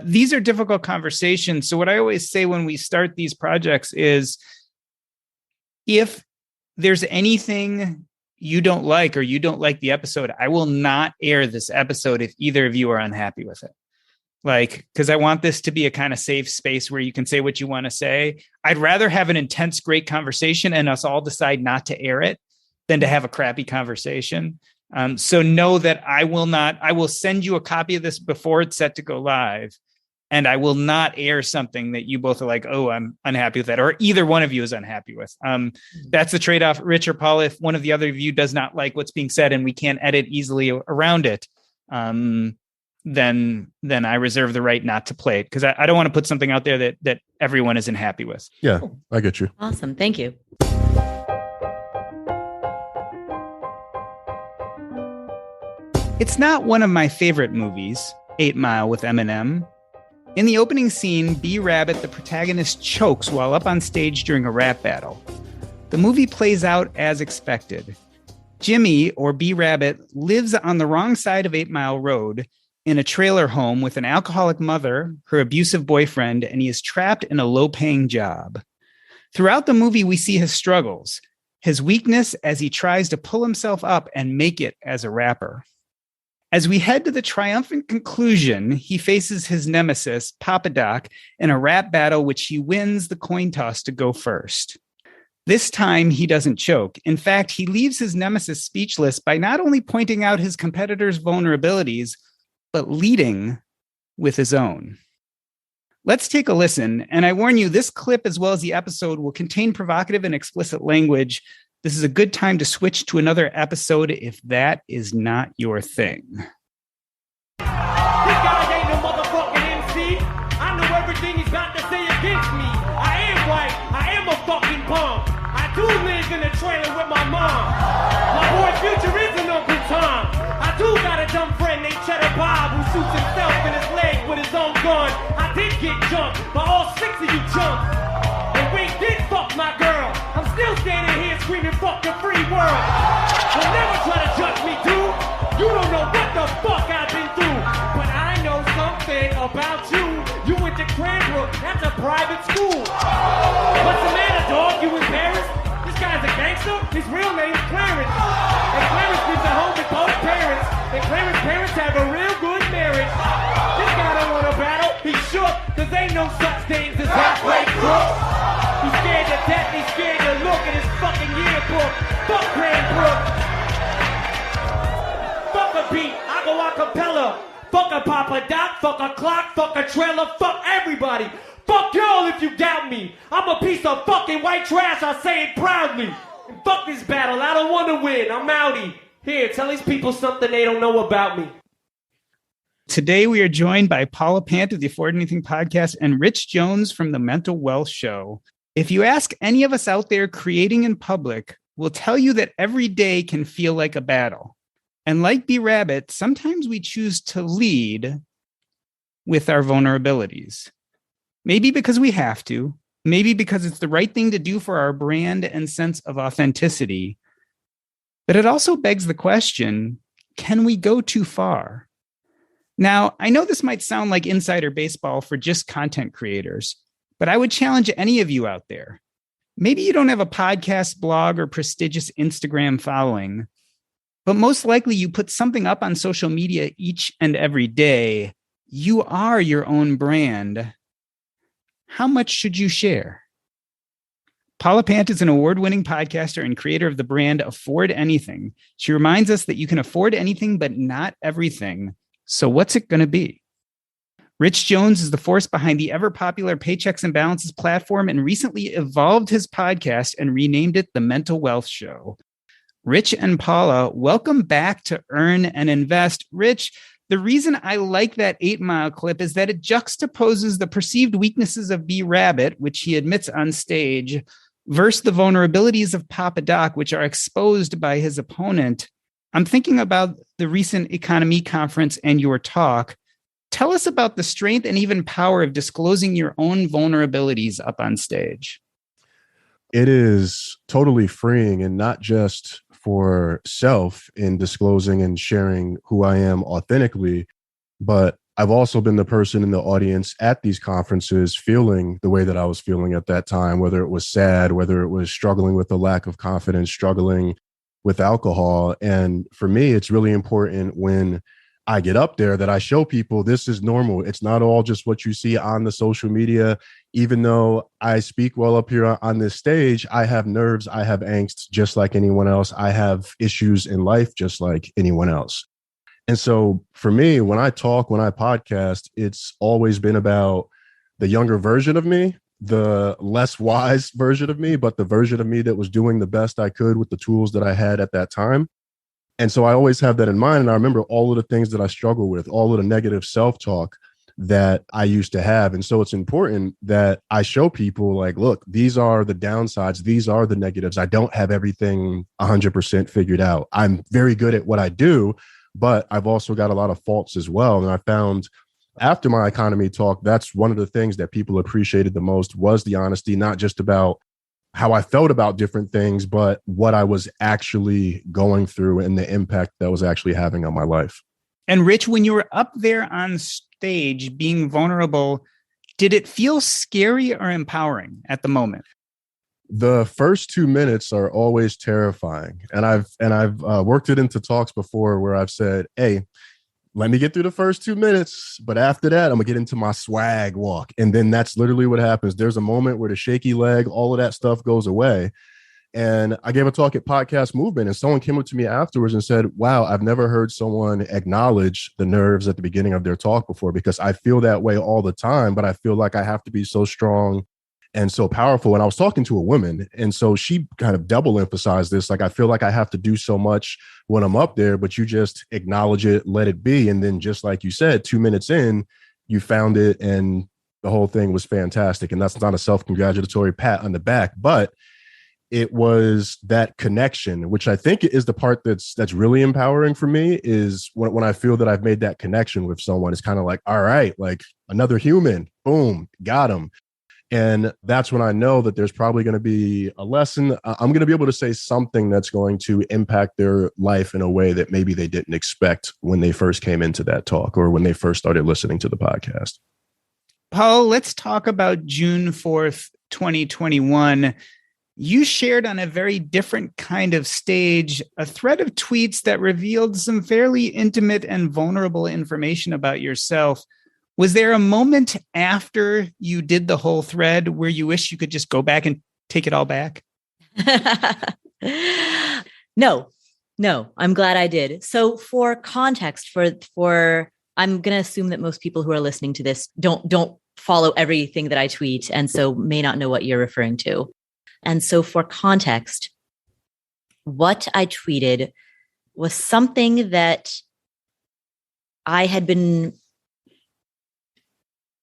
These are difficult conversations. So what I always say when we start these projects is, if there's anything you don't like or you don't like the episode, I will not air this episode if either of you are unhappy with it. Like, because I want this to be a kind of safe space where you can say what you want to say. I'd rather have an intense, great conversation and us all decide not to air it than to have a crappy conversation. So know that I will send you a copy of this before it's set to go live. And I will not air something that you both are like, oh, I'm unhappy with that, or either one of you is unhappy with. That's the trade-off. Rich or Paula, if one of the other of you does not like what's being said and we can't edit easily around it, then I reserve the right not to play it, because I don't want to put something out there that everyone isn't happy with. Yeah, I get you. Awesome. Thank you. It's not one of my favorite movies, 8 Mile with Eminem. In the opening scene, B Rabbit, the protagonist, chokes while up on stage during a rap battle. The movie plays out as expected. Jimmy, or B Rabbit, lives on the wrong side of 8 Mile Road in a trailer home with an alcoholic mother, her abusive boyfriend, and he is trapped in a low-paying job. Throughout the movie, we see his struggles, his weakness as he tries to pull himself up and make it as a rapper. As we head to the triumphant conclusion, he faces his nemesis, Papa Doc, in a rap battle which he wins the coin toss to go first. This time, he doesn't choke. In fact, he leaves his nemesis speechless by not only pointing out his competitor's vulnerabilities, but leading with his own. Let's take a listen, and I warn you, this clip as well as the episode will contain provocative and explicit language. This is a good time to switch to another episode if that is not your thing. This guy ain't no motherfucking MC. I know everything he's got to say against me. I am white. I am a fucking punk. I do live in a trailer with my mom. My boy Future is an Uncle Tom. I do got a dumb friend named Cheddar Bob who shoots himself in his leg with his own gun. I did get jumped by all 6 of you chumps. And we did fuck my girl. I'm still standing here screaming fuck the free world. Don't never try to judge me, dude. You don't know what the fuck I've been through. But I know something about you. You went to Cranbrook, that's a private school. What's the matter, dog? You embarrassed? This guy's a gangster? His real name's Clarence. And Clarence lives at home with both parents. And Clarence's parents have a real good marriage. This guy don't want to battle. He's shook, cause ain't no such things as halfway crooks. He's scared to death, he's scared to look at his fucking yearbook. Fuck Cranbrook. Fuck a beat, I go a cappella. Fuck a Papa Doc, fuck a clock, fuck a trailer, fuck everybody. Fuck y'all if you doubt me. I'm a piece of fucking white trash, I say it proudly. And fuck this battle, I don't want to win, I'm outie. Here, tell these people something they don't know about me. Today, we are joined by Paula Pant of the Afford Anything podcast and Rich Jones from the Mental Wealth Show. If you ask any of us out there creating in public, we'll tell you that every day can feel like a battle. And like B Rabbit, sometimes we choose to lead with our vulnerabilities. Maybe because we have to, maybe because it's the right thing to do for our brand and sense of authenticity. But it also begs the question, can we go too far? Now, I know this might sound like insider baseball for just content creators, but I would challenge any of you out there. Maybe you don't have a podcast, blog, or prestigious Instagram following, but most likely you put something up on social media each and every day. You are your own brand. How much should you share? Paula Pant is an award-winning podcaster and creator of the brand Afford Anything. She reminds us that you can afford anything, but not everything. So what's it going to be? Rich Jones is the force behind the ever-popular Paychecks and Balances platform and recently evolved his podcast and renamed it The Mental Wealth Show. Rich and Paula, welcome back to Earn and Invest. Rich, the reason I like that 8 Mile clip is that it juxtaposes the perceived weaknesses of B Rabbit, which he admits on stage, versus the vulnerabilities of Papa Doc, which are exposed by his opponent. I'm thinking about the recent economy conference and your talk. Tell us about the strength and even power of disclosing your own vulnerabilities up on stage. It is totally freeing, and not just for self in disclosing and sharing who I am authentically, but I've also been the person in the audience at these conferences feeling the way that I was feeling at that time, whether it was sad, whether it was struggling with a lack of confidence, struggling with alcohol. And for me, it's really important when I get up there that I show people this is normal. It's not all just what you see on the social media. Even though I speak well up here on this stage, I have nerves, I have angst just like anyone else. I have issues in life just like anyone else. And so for me, when I talk, when I podcast, it's always been about the younger version of me, the less wise version of me, but the version of me that was doing the best I could with the tools that I had at that time. And so I always have that in mind. And I remember all of the things that I struggle with, all of the negative self-talk that I used to have. And so it's important that I show people like, look, these are the downsides. These are the negatives. I don't have everything 100% figured out. I'm very good at what I do, but I've also got a lot of faults as well. And I found after my economy talk, that's one of the things that people appreciated the most was the honesty, not just about how I felt about different things, but what I was actually going through and the impact that was actually having on my life. And Rich, when you were up there on stage being vulnerable, did it feel scary or empowering at the moment? The first 2 minutes are always terrifying. And I've worked it into talks before where I've said, hey, let me get through the first 2 minutes, but after that, I'm gonna get into my swag walk. And then that's literally what happens. There's a moment where the shaky leg, all of that stuff goes away. And I gave a talk at Podcast Movement, and someone came up to me afterwards and said, wow, I've never heard someone acknowledge the nerves at the beginning of their talk before, because I feel that way all the time, but I feel like I have to be so strong and so powerful. And I was talking to a woman, and so she kind of double emphasized this. Like, I feel like I have to do so much when I'm up there, but you just acknowledge it, let it be. And then just like you said, 2 minutes in, you found it and the whole thing was fantastic. And that's not a self-congratulatory pat on the back, but it was that connection, which I think is the part that's really empowering for me, is when I feel that I've made that connection with someone. It's kind of like, all right, like another human, boom, got him. And that's when I know that there's probably going to be a lesson. I'm going to be able to say something that's going to impact their life in a way that maybe they didn't expect when they first came into that talk or when they first started listening to the podcast. Paul, let's talk about June 4th, 2021. You shared on a very different kind of stage a thread of tweets that revealed some fairly intimate and vulnerable information about yourself. Was there a moment after you did the whole thread where you wish you could just go back and take it all back? No, I'm glad I did. So for context, for I'm going to assume that most people who are listening to this don't follow everything that I tweet, and so may not know what you're referring to. And so for context, what I tweeted was something that I had been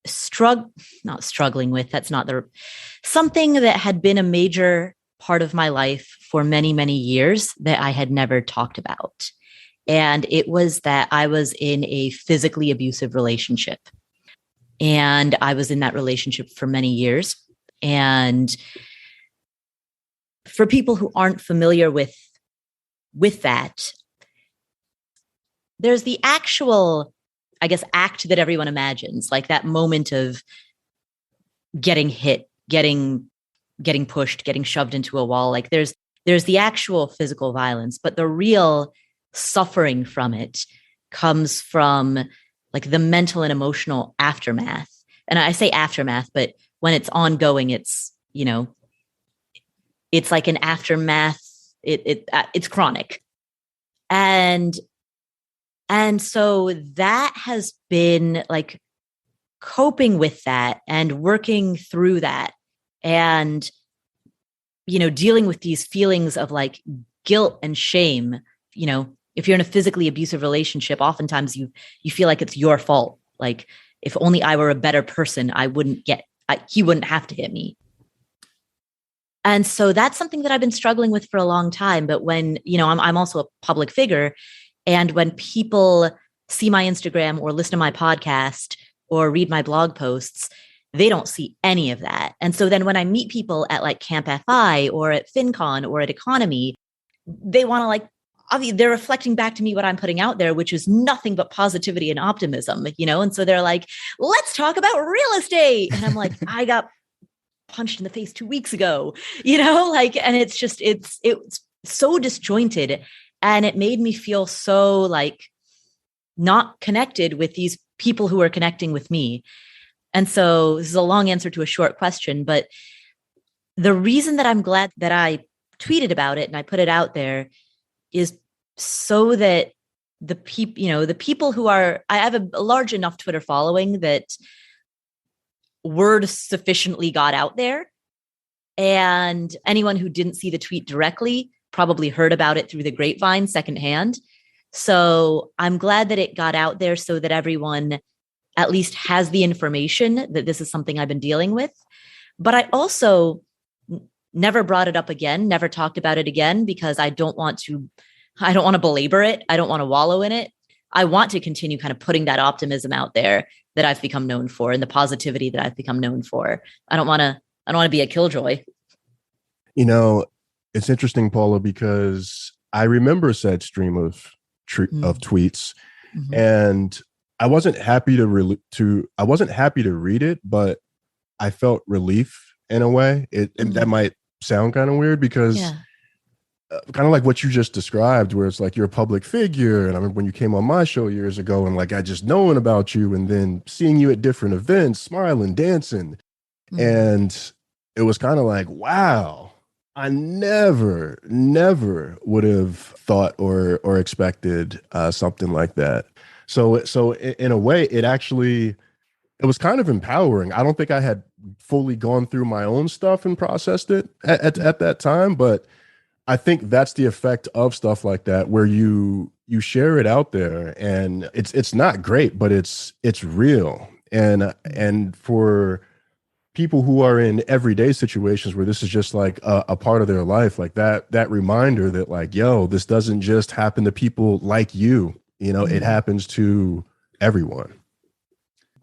struggling with. That's not something that had been a major part of my life for many, many years that I had never talked about. And it was that I was in a physically abusive relationship. And I was in that relationship for many years. And for people who aren't familiar with that, there's the actual, I guess, act that everyone imagines, like that moment of getting hit, getting pushed, getting shoved into a wall. Like there's the actual physical violence, but the real suffering from it comes from like the mental and emotional aftermath. And I say aftermath, but when it's ongoing, it's, it's like an aftermath. It's chronic. And so that has been like coping with that and working through that and, dealing with these feelings of like guilt and shame. If you're in a physically abusive relationship, oftentimes you feel like it's your fault. Like if only I were a better person, he wouldn't have to hit me. And so that's something that I've been struggling with for a long time. But when, I'm also a public figure, and when people see my Instagram or listen to my podcast or read my blog posts, they don't see any of that. And so then when I meet people at like Camp FI or at FinCon or at Economy, they want to like they're reflecting back to me what I'm putting out there, which is nothing but positivity and optimism, and so they're like, let's talk about real estate. And I'm like, I got punched in the face 2 weeks ago, and it's so disjointed. And it made me feel so like not connected with these people who are connecting with me. And so this is a long answer to a short question, but the reason that I'm glad that I tweeted about it and I put it out there is so that the people who are, I have a large enough Twitter following that word sufficiently got out there. And anyone who didn't see the tweet directly probably heard about it through the grapevine secondhand. So I'm glad that it got out there so that everyone at least has the information that this is something I've been dealing with. But I also never brought it up again, never talked about it again, because I don't want to belabor it. I don't want to wallow in it. I want to continue kind of putting that optimism out there that I've become known for and the positivity that I've become known for. I don't want to be a killjoy. It's interesting, Paula, because I remember said stream of tweets, Mm-hmm. and I wasn't happy to read it, but I felt relief in a way. And that might sound kind of weird because kind of like what you just described, where it's like you're a public figure. And I remember when you came on my show years ago and like I just knowing about you and then seeing you at different events, smiling, dancing. Mm-hmm. And it was kind of like, wow, I never would have thought or expected something like that. So in a way, it was kind of empowering. I don't think I had fully gone through my own stuff and processed it at that time, but I think that's the effect of stuff like that, where you share it out there, and it's not great, but it's real. And for people who are in everyday situations where this is just like a part of their life, like that reminder that like, yo, this doesn't just happen to people like you, it happens to everyone.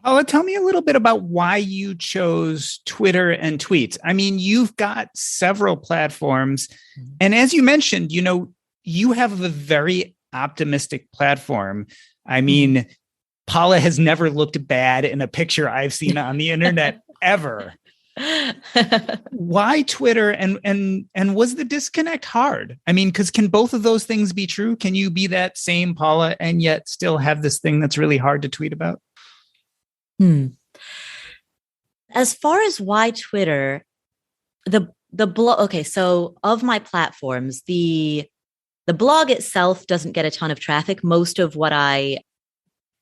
Paula, tell me a little bit about why you chose Twitter and tweets. I mean, you've got several platforms. And as you mentioned, you have a very optimistic platform. I mean, Paula has never looked bad in a picture I've seen on the internet ever. Why Twitter and was the disconnect hard? I mean, because can both of those things be true? Can you be that same Paula and yet still have this thing that's really hard to tweet about? As far as why Twitter, the blog, okay, so of my platforms, the blog itself doesn't get a ton of traffic. Most of what I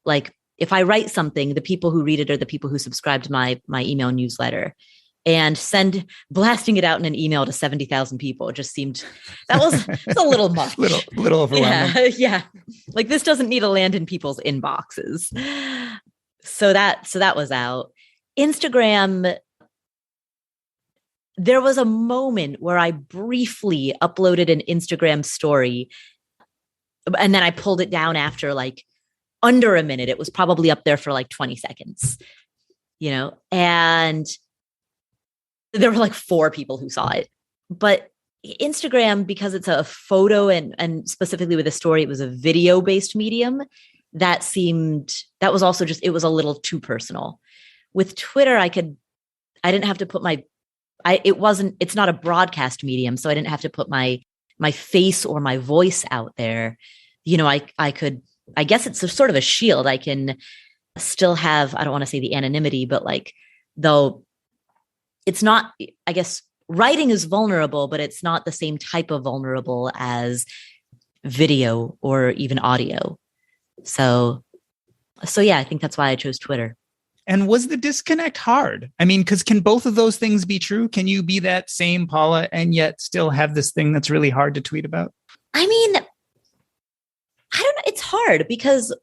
like, if I write something, the people who read it are the people who subscribe to my email newsletter, and blasting it out in an email to 70,000 people. It just seemed it's a little much, little overwhelming. Yeah. Like this doesn't need to land in people's inboxes. So that was out. Instagram, there was a moment where I briefly uploaded an Instagram story, and then I pulled it down after like under a minute. It was probably up there for like 20 seconds, and there were like 4 people who saw it. But Instagram, because it's a photo and specifically with a story, it was a video-based medium. That was also just, it was a little too personal. With Twitter, I didn't have to put it's not a broadcast medium, so I didn't have to put my face or my voice out there. I guess it's a sort of a shield. I can still have, I don't want to say the anonymity, but like, though it's not, I guess writing is vulnerable, but it's not the same type of vulnerable as video or even audio. So yeah, I think that's why I chose Twitter. And was the disconnect hard? I mean, because can both of those things be true? Can you be that same Paula and yet still have this thing that's really hard to tweet about? I mean, I don't know. It's hard because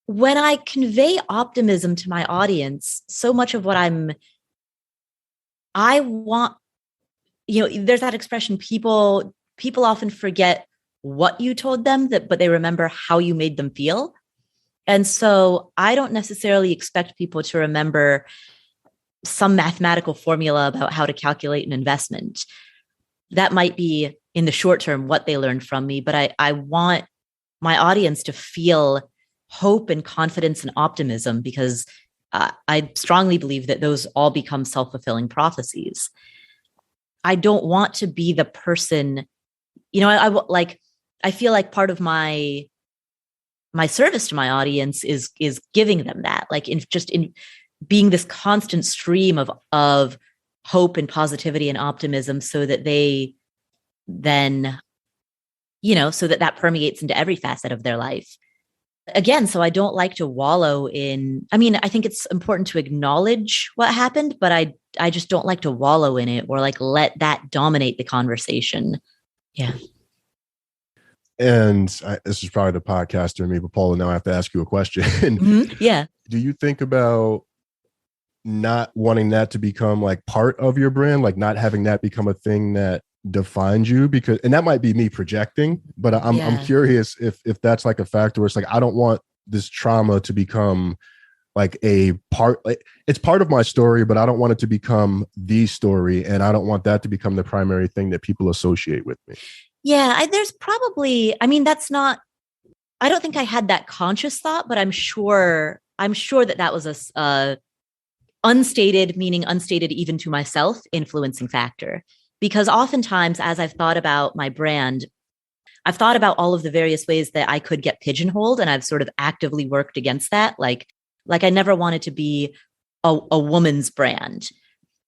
when I convey optimism to my audience, so much of what I want, there's that expression, people often forget what you told them, but they remember how you made them feel. And so I don't necessarily expect people to remember some mathematical formula about how to calculate an investment. that might be in the short term what they learned from me, but I want my audience to feel hope and confidence and optimism, because I strongly believe that those all become self-fulfilling prophecies. I don't want to be the person, I feel like part of my service to my audience is giving them that, like in being this constant stream of hope and positivity and optimism, so that they then, so that permeates into every facet of their life. Again, so I don't like to wallow in, I think it's important to acknowledge what happened, but I just don't like to wallow in it or like let that dominate the conversation. Yeah. And this is probably the podcaster in me, but Paula, now I have to ask you a question. Mm-hmm. Yeah. Do you think about not wanting that to become like part of your brand, like not having that become a thing that defines you? Because, and that might be me projecting, but I'm curious if that's like a factor where it's like, I don't want this trauma to become like a part, like it's part of my story, but I don't want it to become the story. And I don't want that to become the primary thing that people associate with me. Yeah. There's probably, that's not, I don't think I had that conscious thought, but I'm sure that was a unstated, meaning unstated even to myself, influencing factor. Because oftentimes, as I've thought about my brand, I've thought about all of the various ways that I could get pigeonholed, and I've sort of actively worked against that. Like I never wanted to be a woman's brand,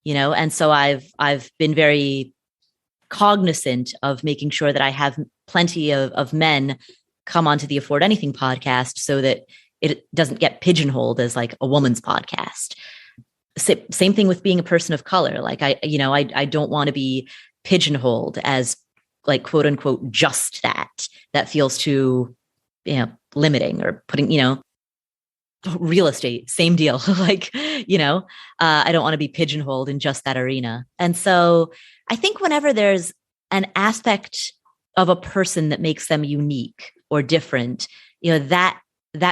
and so I've been very cognizant of making sure that I have plenty of men come onto the Afford Anything podcast so that it doesn't get pigeonholed as like a woman's podcast. Same thing with being a person of color. Like I don't want to be pigeonholed as like quote unquote just that feels too limiting, or putting real estate, same deal. Like I don't want to be pigeonholed in just that arena. And so I think whenever there's an aspect of a person that makes them unique or different, that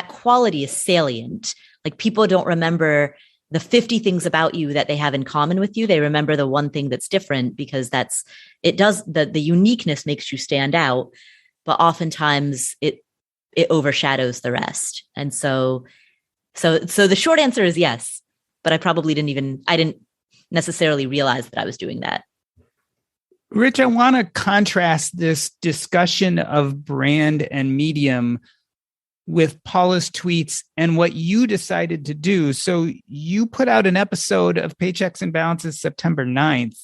quality is salient. Like people don't remember the 50 things about you that they have in common with you. They remember the one thing that's different, because the uniqueness makes you stand out, but oftentimes it overshadows the rest. And so the short answer is yes, but I probably didn't necessarily realize that I was doing that. Rich, I want to contrast this discussion of brand and medium with Paula's tweets and what you decided to do. So you put out an episode of Paychecks and Balances September 9th,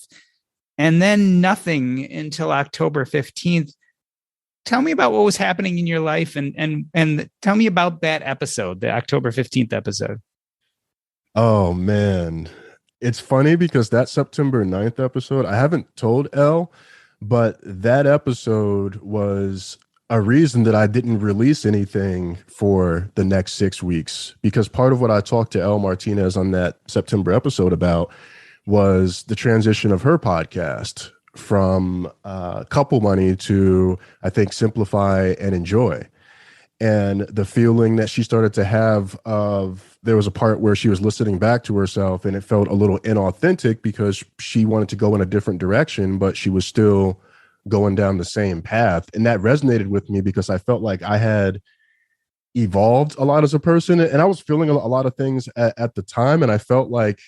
and then nothing until October 15th. Tell me about what was happening in your life, and tell me about that episode, the October 15th episode. Oh, man. It's funny because that September 9th episode, I haven't told Elle, but that episode was a reason that I didn't release anything for the next 6 weeks, because part of what I talked to Elle Martinez on that September episode about was the transition of her podcast from Couple Money to, I think, Simplify and Enjoy. And the feeling that she started to have of, there was a part where she was listening back to herself and it felt a little inauthentic because she wanted to go in a different direction, but she was still going down the same path. And that resonated with me because I felt like I had evolved a lot as a person, and I was feeling a lot of things at the time. And I felt like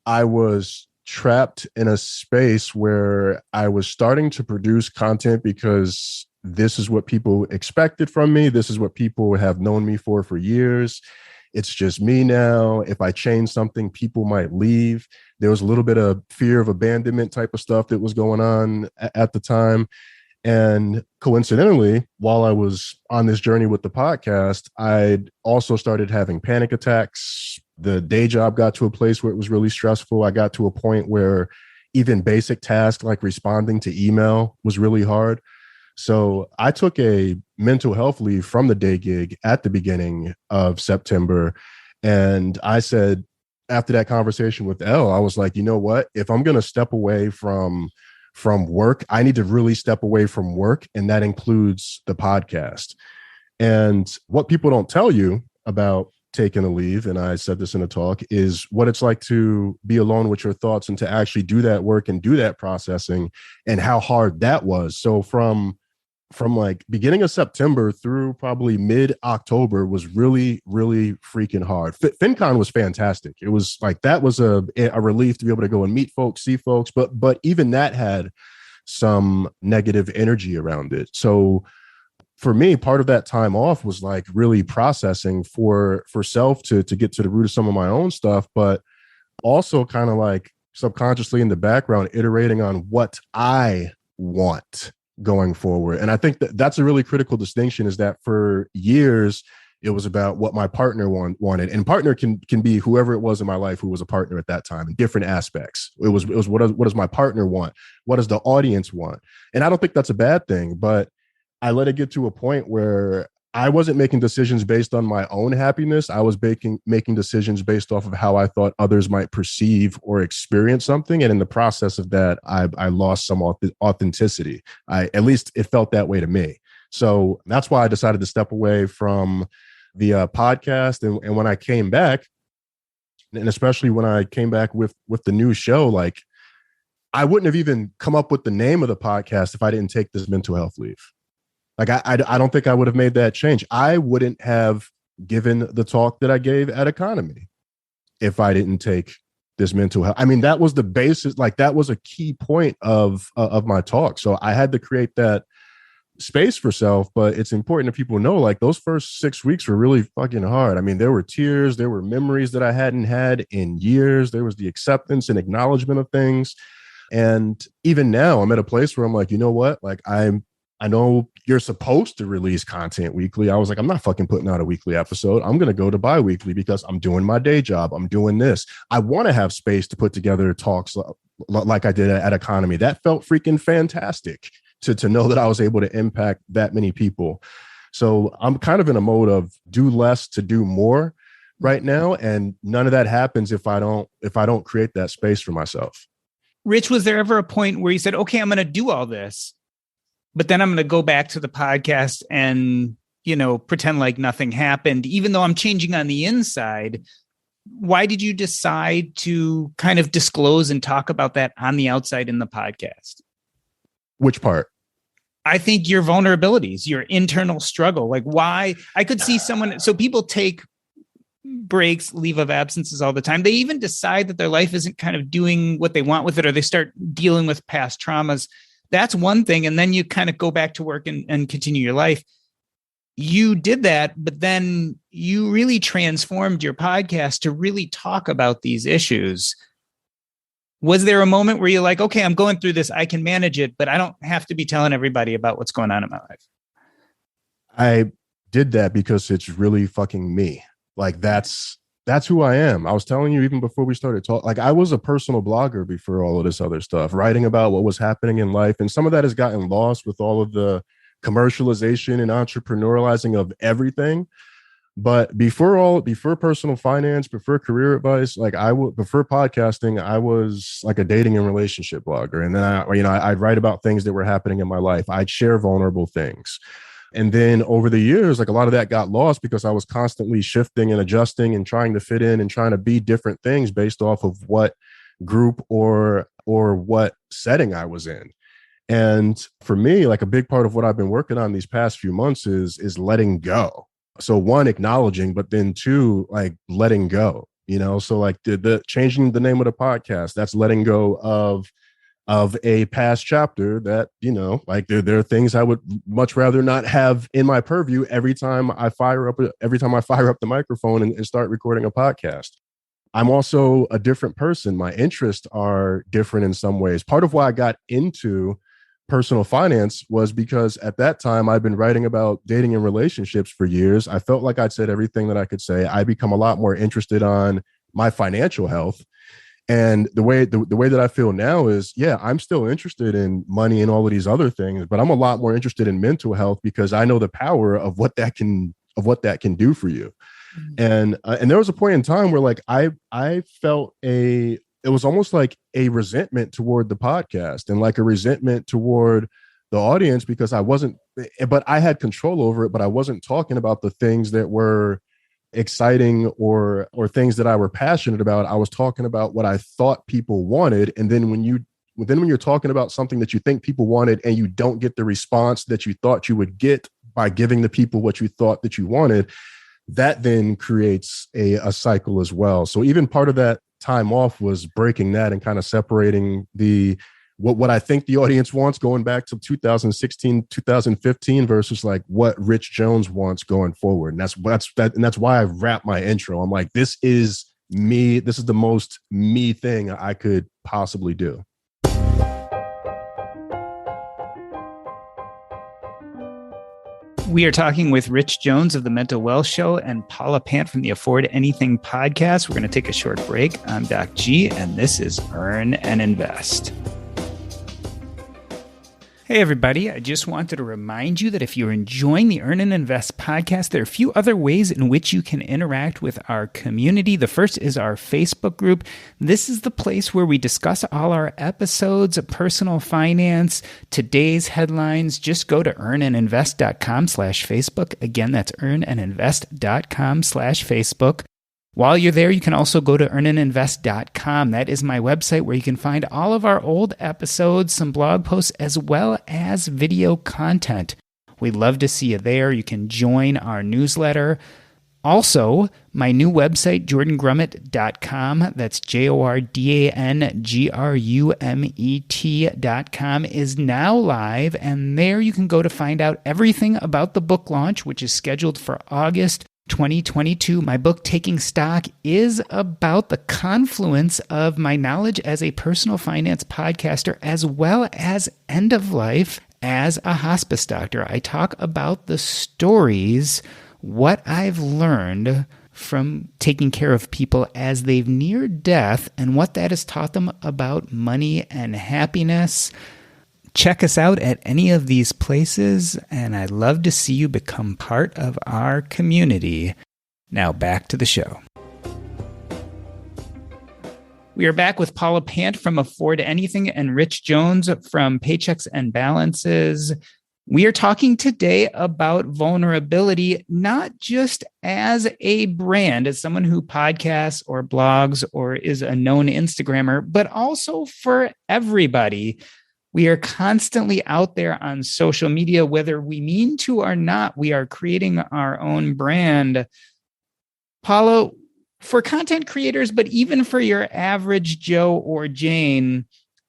I was trapped in a space where I was starting to produce content because this is what people expected from me. This is what people have known me for years. It's just me now. If I change something, people might leave. There was a little bit of fear of abandonment type of stuff that was going on at the time. And coincidentally, while I was on this journey with the podcast, I'd also started having panic attacks. The day job got to a place where it was really stressful. I got to a point where even basic tasks like responding to email was really hard. So I took a mental health leave from the day gig at the beginning of September. And I said, after that conversation with Elle, I was like, you know what? If I'm going to step away from work, I need to really step away from work. And that includes the podcast. And what people don't tell you about taken a leave, and I said this in a talk, is what it's like to be alone with your thoughts and to actually do that work and do that processing, and how hard that was. So from like beginning of September through probably mid-October was really, really freaking hard. FinCon was fantastic. It was like, that was a relief to be able to go and meet folks, see folks, but even that had some negative energy around it. So for me, part of that time off was like really processing for self to get to the root of some of my own stuff, but also kind of like subconsciously in the background, iterating on what I want going forward. And I think that's a really critical distinction, is that for years, it was about what my partner wanted. And partner can be whoever it was in my life who was a partner at that time in different aspects. It was what does my partner want? What does the audience want? And I don't think that's a bad thing, but I let it get to a point where I wasn't making decisions based on my own happiness. I was making decisions based off of how I thought others might perceive or experience something. And in the process of that, I lost some authenticity. At least it felt that way to me. So that's why I decided to step away from the podcast. And when I came back, and especially when I came back with the new show, like, I wouldn't have even come up with the name of the podcast if I didn't take this mental health leave. Like, I don't think I would have made that change. I wouldn't have given the talk that I gave at Economy if I didn't take this mental health. I mean, that was the basis. Like, that was a key point of my talk. So I had to create that space for self. But it's important that people know, like, those first 6 weeks were really fucking hard. I mean, there were tears, there were memories that I hadn't had in years. There was the acceptance and acknowledgement of things. And even now, I'm at a place where I'm like, you know what? Like, I know you're supposed to release content weekly. I was like, I'm not fucking putting out a weekly episode. I'm going to go to bi-weekly because I'm doing my day job. I'm doing this. I want to have space to put together talks like I did at Economy. That felt freaking fantastic to know that I was able to impact that many people. So I'm kind of in a mode of do less to do more right now. And none of that happens if I don't create that space for myself. Rich, was there ever a point where you said, okay, I'm going to do all this, but then I'm going to go back to the podcast and, pretend like nothing happened, even though I'm changing on the inside? Why did you decide to kind of disclose and talk about that on the outside in the podcast? Which part? I think your vulnerabilities, your internal struggle. Like, why? I could see someone, so people take breaks, leave of absences all the time. They even decide that their life isn't kind of doing what they want with it, or they start dealing with past traumas. That's one thing. And then you kind of go back to work and continue your life. You did that, but then you really transformed your podcast to really talk about these issues. Was there a moment where you're like, okay, I'm going through this, I can manage it, but I don't have to be telling everybody about what's going on in my life? I did that because it's really fucking me. Like, that's who I am. I was telling you even before we started talking, like, I was a personal blogger before all of this other stuff, writing about what was happening in life. And some of that has gotten lost with all of the commercialization and entrepreneurializing of everything. But before personal finance, before career advice, like, before podcasting, I was like a dating and relationship blogger. And then I'd write about things that were happening in my life. I'd share vulnerable things. And then over the years, like, a lot of that got lost because I was constantly shifting and adjusting and trying to fit in and trying to be different things based off of what group or what setting I was in. And for me, like, a big part of what I've been working on these past few months is letting go. So one, acknowledging, but then two, like, letting go, so like the changing the name of the podcast, that's letting go of a past chapter that, like, there are things I would much rather not have in my purview every time I fire up the microphone and start recording a podcast. I'm also a different person. My interests are different in some ways. Part of why I got into personal finance was because at that time I'd been writing about dating and relationships for years. I felt like I'd said everything that I could say. I become a lot more interested on my financial health. And the way that I feel now is, yeah, I'm still interested in money and all of these other things, but I'm a lot more interested in mental health because I know the power of what that can do for you. Mm-hmm. And there was a point in time where, like, I felt it was almost like a resentment toward the podcast and like a resentment toward the audience because but I had control over it, but I wasn't talking about the things that were exciting or things that I were passionate about. I was talking about what I thought people wanted. And then when you're talking about something that you think people wanted and you don't get the response that you thought you would get by giving the people what you thought that you wanted, that then creates a cycle as well. So even part of that time off was breaking that and kind of separating what I think the audience wants going back to 2016, 2015 versus like what Rich Jones wants going forward. And that's why I wrap my intro. I'm like, this is me. This is the most me thing I could possibly do. We are talking with Rich Jones of the Mental Wealth Show and Paula Pant from the Afford Anything podcast. We're going to take a short break. I'm Doc G, and this is Earn and Invest. Hey, everybody. I just wanted to remind you that if you're enjoying the Earn and Invest podcast, there are a few other ways in which you can interact with our community. The first is our Facebook group. This is the place where we discuss all our episodes, personal finance, today's headlines. Just go to earnandinvest.com/Facebook. Again, that's earnandinvest.com/Facebook. While you're there, you can also go to earnandinvest.com. That is my website where you can find all of our old episodes, some blog posts, as well as video content. We'd love to see you there. You can join our newsletter. Also, my new website, jordangrummett.com, that's JORDANGRUMET.com, is now live. And there you can go to find out everything about the book launch, which is scheduled for August 2022. My book, Taking Stock, is about the confluence of my knowledge as a personal finance podcaster as well as end of life as a hospice doctor. I talk about the stories, what I've learned from taking care of people as they've neared death and what that has taught them about money and happiness. Check us out at any of these places, and I'd love to see you become part of our community. Now back to the show. We are back with Paula Pant from Afford Anything and Rich Jones from Paychecks and Balances. We are talking today about vulnerability, not just as a brand, as someone who podcasts or blogs or is a known Instagrammer, but also for everybody. We are constantly out there on social media, whether we mean to or not. We are creating our own brand. Paula, for content creators, but even for your average Joe or Jane,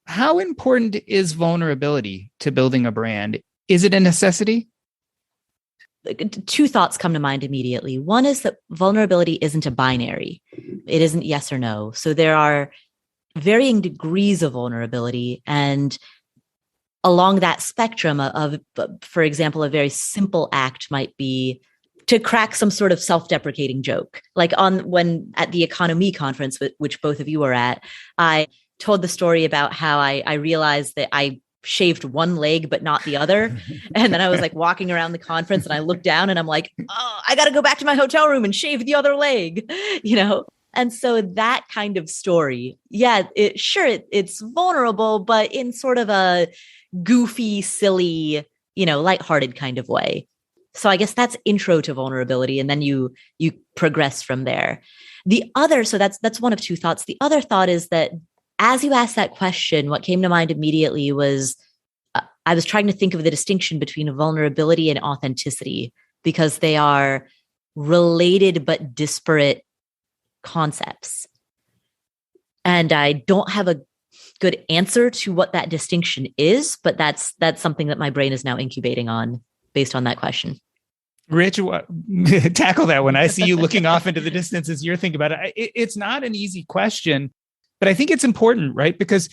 how important is vulnerability to building a brand? Is it a necessity? Two thoughts come to mind immediately. One is that vulnerability isn't a binary. It isn't yes or no. So there are varying degrees of vulnerability, and along that spectrum of, for example, a very simple act might be to crack some sort of self-deprecating joke. Like when at the Economy conference, which both of you were at, I told the story about how I realized that I shaved one leg, but not the other. And then I was like walking around the conference and I looked down and I'm like, oh, I got to go back to my hotel room and shave the other leg, you know? And so that kind of story, yeah, it's vulnerable, but in sort of a goofy, silly, lighthearted kind of way. So I guess that's intro to vulnerability. And then you progress from there. So that's one of two thoughts. The other thought is that as you asked that question, what came to mind immediately was I was trying to think of the distinction between vulnerability and authenticity, because they are related but disparate concepts. And I don't have a good answer to what that distinction is, but that's something that my brain is now incubating on based on that question. Rich, tackle that one. I see you looking off into the distance as you're thinking about it. It's not an easy question, but I think it's important, right? Because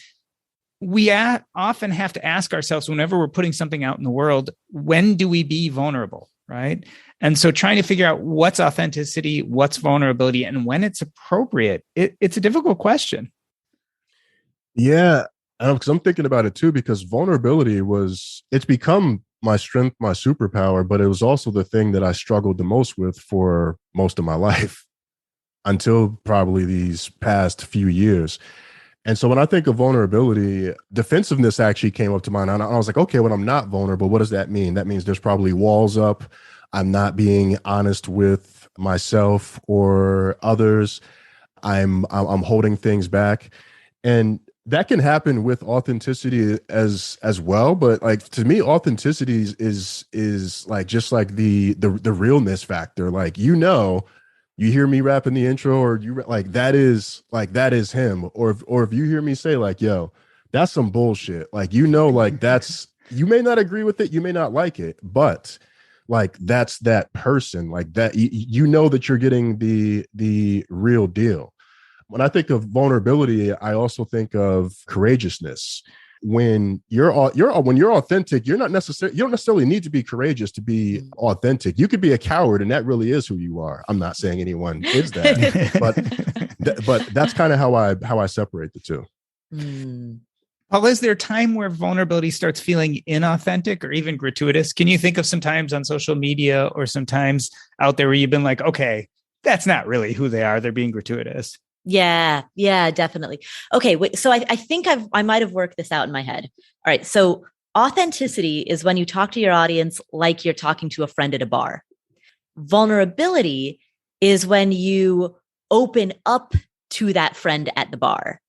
we often have to ask ourselves whenever we're putting something out in the world, when do we be vulnerable, right? And so trying to figure out what's authenticity, what's vulnerability, and when it's appropriate, it's a difficult question. Yeah, because I'm thinking about it too, because vulnerability it's become my strength, my superpower, but it was also the thing that I struggled the most with for most of my life until probably these past few years. And so when I think of vulnerability, defensiveness actually came up to mind. And I was like, okay, when I'm not vulnerable, what does that mean? That means there's probably walls up. I'm not being honest with myself or others. I'm holding things back, and that can happen with authenticity as well. But like, to me, authenticity is like just like the realness factor. Like, you hear me rap in the intro, or that is him. Or if you hear me say like, yo, that's some bullshit. Like, like that's, you may not agree with it, you may not like it, but like that's that person. Like that, you know that you're getting the real deal. When I think of vulnerability, I also think of courageousness. When you're authentic, you don't necessarily need to be courageous to be authentic. You could be a coward, and that really is who you are. I'm not saying anyone is that, but that's kind of how I separate the two. Paula, is there a time where vulnerability starts feeling inauthentic or even gratuitous? Can you think of some times on social media or sometimes out there where you've been like, okay, that's not really who they are. They're being gratuitous. Yeah, definitely. Okay, wait, so I think I might have worked this out in my head. All right, so authenticity is when you talk to your audience like you're talking to a friend at a bar. Vulnerability is when you open up to that friend at the bar.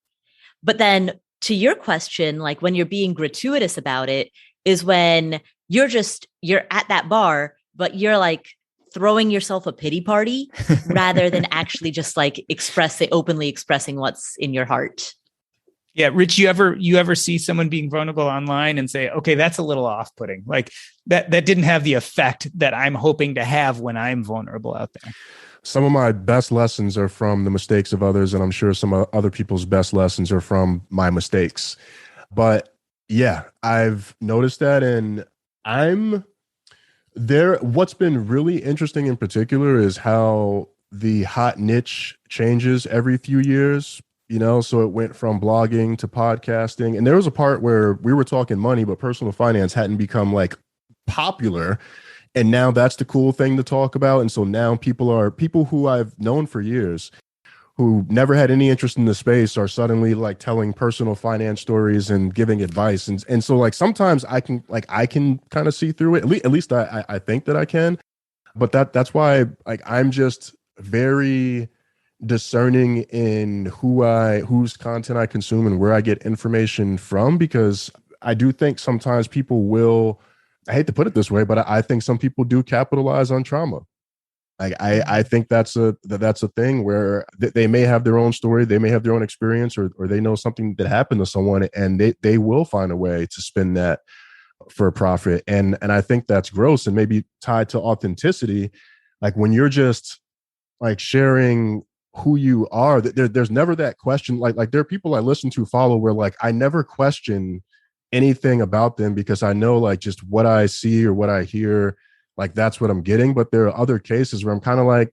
But then to your question, like when you're being gratuitous about it, is when you're at that bar, but you're like throwing yourself a pity party rather than actually just like openly expressing what's in your heart. Yeah. Rich, you ever see someone being vulnerable online and say, okay, that's a little off-putting. Like that didn't have the effect that I'm hoping to have when I'm vulnerable out there. Some of my best lessons are from the mistakes of others, and I'm sure some other people's best lessons are from my mistakes. But yeah, I've noticed that, and what's been really interesting in particular is how the hot niche changes every few years, so it went from blogging to podcasting. And there was a part where we were talking money, but personal finance hadn't become like popular. And now that's the cool thing to talk about. And so now people who I've known for years who never had any interest in the space are suddenly like telling personal finance stories and giving advice. And so like sometimes I can kind of see through it. At least I think that I can. But that's why like I'm just very discerning in whose content I consume and where I get information from, because I do think sometimes people will, I hate to put it this way, but I think some people do capitalize on trauma. Like I think that's a thing where they may have their own story, they may have their own experience, or they know something that happened to someone, and they will find a way to spin that for a profit. And I think that's gross, and maybe tied to authenticity. Like when you're just like sharing who you are, there's never that question. Like there are people I listen to follow where like I never question anything about them because I know like just what I see or what I hear, like that's what I'm getting. But there are other cases where I'm kind of like,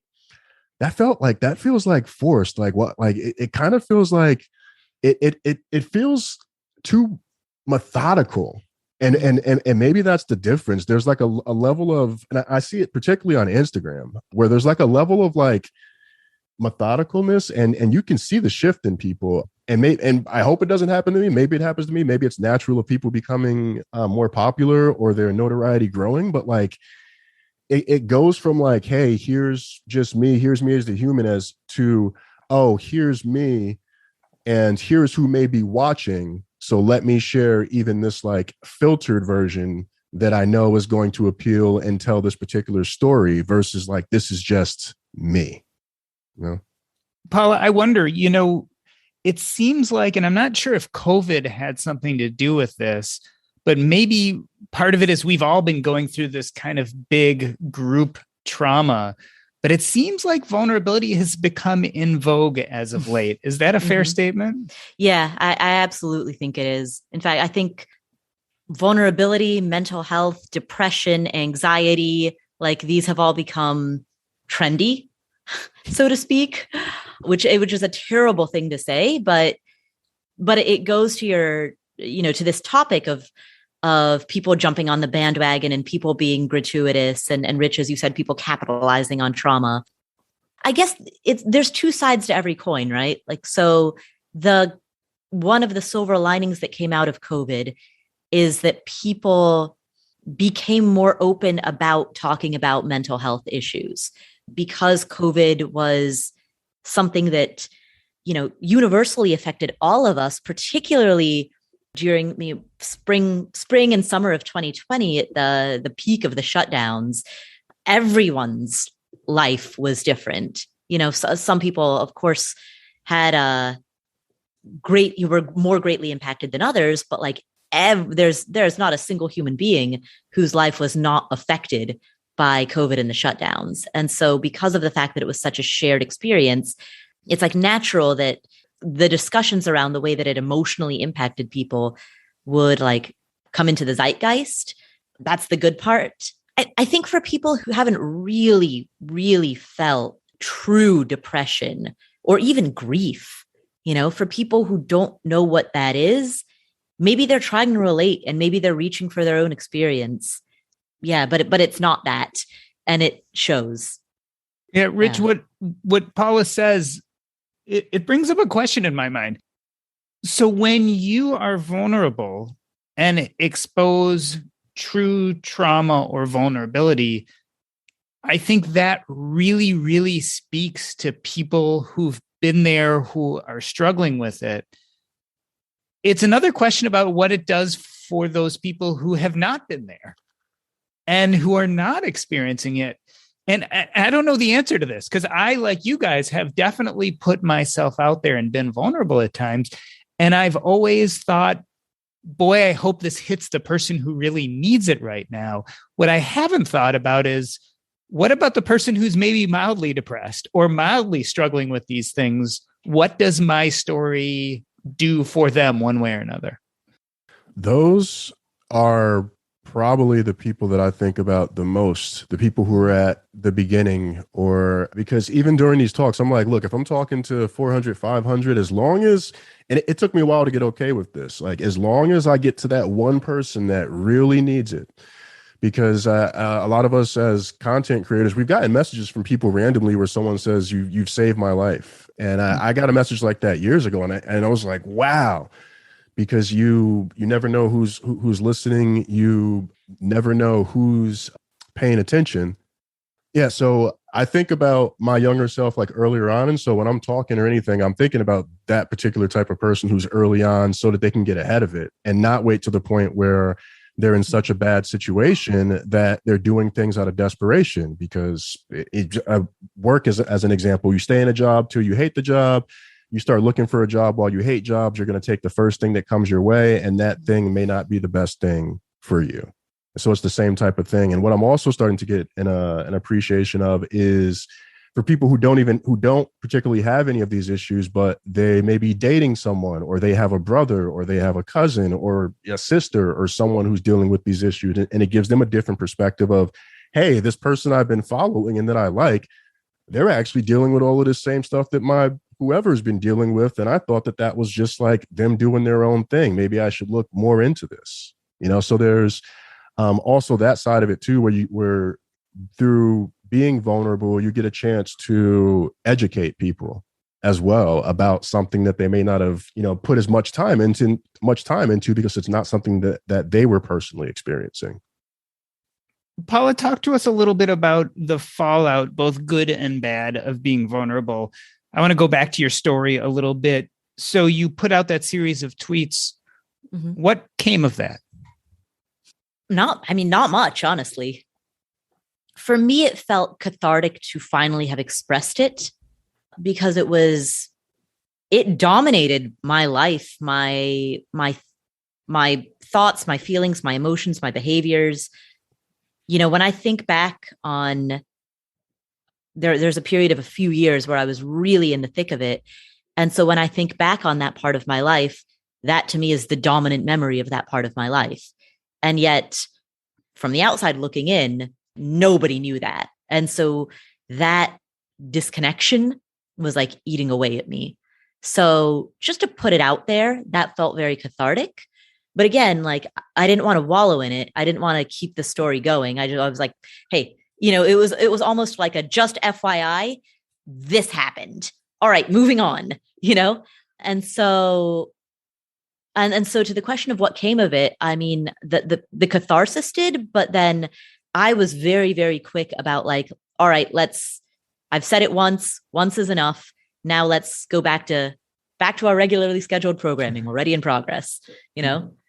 that feels like forced. Like what? Like it kind of feels like it feels too methodical. And maybe that's the difference. There's like a level of, and I see it particularly on Instagram, where there's like a level of like methodicalness, and you can see the shift in people. And I hope it doesn't happen to me. Maybe it happens to me. Maybe it's natural of people becoming more popular or their notoriety growing. But like it goes from like, hey, here's just me. Here's me as the human, as to, oh, here's me, and here's who may be watching. So let me share even this like filtered version that I know is going to appeal and tell this particular story, versus like, this is just me. Paula, I wonder, it seems like, and I'm not sure if COVID had something to do with this, but maybe part of it is we've all been going through this kind of big group trauma, but it seems like vulnerability has become in vogue as of late. Is that a fair statement? Yeah, I absolutely think it is. In fact, I think vulnerability, mental health, depression, anxiety, like these have all become trendy, so to speak, which is a terrible thing to say, but it goes to to this topic of people jumping on the bandwagon and people being gratuitous and Rich, as you said, people capitalizing on trauma. I guess there's two sides to every coin, right? Like, so one of the silver linings that came out of COVID is that people became more open about talking about mental health issues. because COVID was something that, universally affected all of us, particularly during the spring and summer of 2020, at the peak of the shutdowns. Everyone's life was different. Some people, of course, had you were more greatly impacted than others, but like there's not a single human being whose life was not affected by COVID and the shutdowns. And so because of the fact that it was such a shared experience, it's like natural that the discussions around the way that it emotionally impacted people would like come into the zeitgeist. That's the good part. I think for people who haven't really, really felt true depression or even grief, for people who don't know what that is, maybe they're trying to relate and maybe they're reaching for their own experience. Yeah, but it's not that, and it shows. Yeah, Rich, what Paula says, it brings up a question in my mind. So when you are vulnerable and expose true trauma or vulnerability, I think that really, really speaks to people who've been there, who are struggling with it. It's another question about what it does for those people who have not been there and who are not experiencing it. And I don't know the answer to this because I, like you guys, have definitely put myself out there and been vulnerable at times. And I've always thought, boy, I hope this hits the person who really needs it right now. What I haven't thought about is, what about the person who's maybe mildly depressed or mildly struggling with these things? What does my story do for them one way or another? Those are probably the people that I think about the most, the people who are at the beginning, or because even during these talks, I'm like, look, if I'm talking to 400, 500, as long as, and it took me a while to get okay with this, like as long as I get to that one person that really needs it, because a lot of us as content creators, we've gotten messages from people randomly where someone says, you've saved my life. And I got a message like that years ago. And I was like, wow. Because you never know who's listening. You never know who's paying attention. Yeah. So I think about my younger self like earlier on. And so when I'm talking or anything, I'm thinking about that particular type of person who's early on so that they can get ahead of it and not wait to the point where they're in such a bad situation that they're doing things out of desperation. Because work as an example, you stay in a job till you hate the job. You start looking for a job while you hate jobs. You're going to take the first thing that comes your way, and that thing may not be the best thing for you. So it's the same type of thing. And what I'm also starting to get an appreciation of is for people who don't particularly have any of these issues, but they may be dating someone, or they have a brother, or they have a cousin or a sister or someone who's dealing with these issues. And it gives them a different perspective of, hey, this person I've been following and that I like, they're actually dealing with all of this same stuff that whoever's been dealing with. And I thought that was just like them doing their own thing. Maybe I should look more into this, so there's also that side of it too, where through being vulnerable, you get a chance to educate people as well about something that they may not have, put as much time into because it's not something that they were personally experiencing. Paula, talk to us a little bit about the fallout, both good and bad, of being vulnerable. I want to go back to your story a little bit. So you put out that series of tweets. Mm-hmm. What came of that? Not much, honestly. For me, it felt cathartic to finally have expressed it because it dominated my life, my thoughts, my feelings, my emotions, my behaviors. When I think back on there's a period of a few years where I was really in the thick of it. And so when I think back on that part of my life, that to me is the dominant memory of that part of my life. And yet from the outside looking in, nobody knew that. And so that disconnection was like eating away at me. So just to put it out there, that felt very cathartic. But again, like I didn't want to wallow in it. I didn't want to keep the story going. I was like, hey, it was almost like a just FYI, this happened. All right, moving on, And so to the question of what came of it, I mean, the catharsis did, but then I was very, very quick about like, all right, let's I've said it once is enough. Now let's go back to our regularly scheduled programming, already in progress, And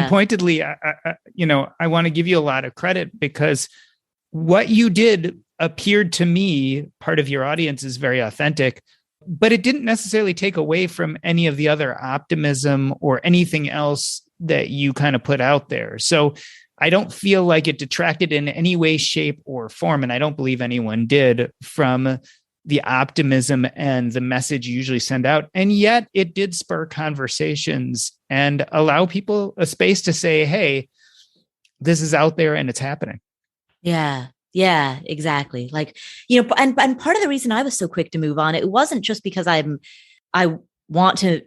pointedly, I want to give you a lot of credit, because what you did appeared to me, part of your audience is very authentic, but it didn't necessarily take away from any of the other optimism or anything else that you kind of put out there. So I don't feel like it detracted in any way, shape, or form, and I don't believe anyone did, from the optimism and the message you usually send out. And yet it did spur conversations and allow people a space to say, hey, this is out there and it's happening. Yeah, exactly. Like, and part of the reason I was so quick to move on, it wasn't just because I want to,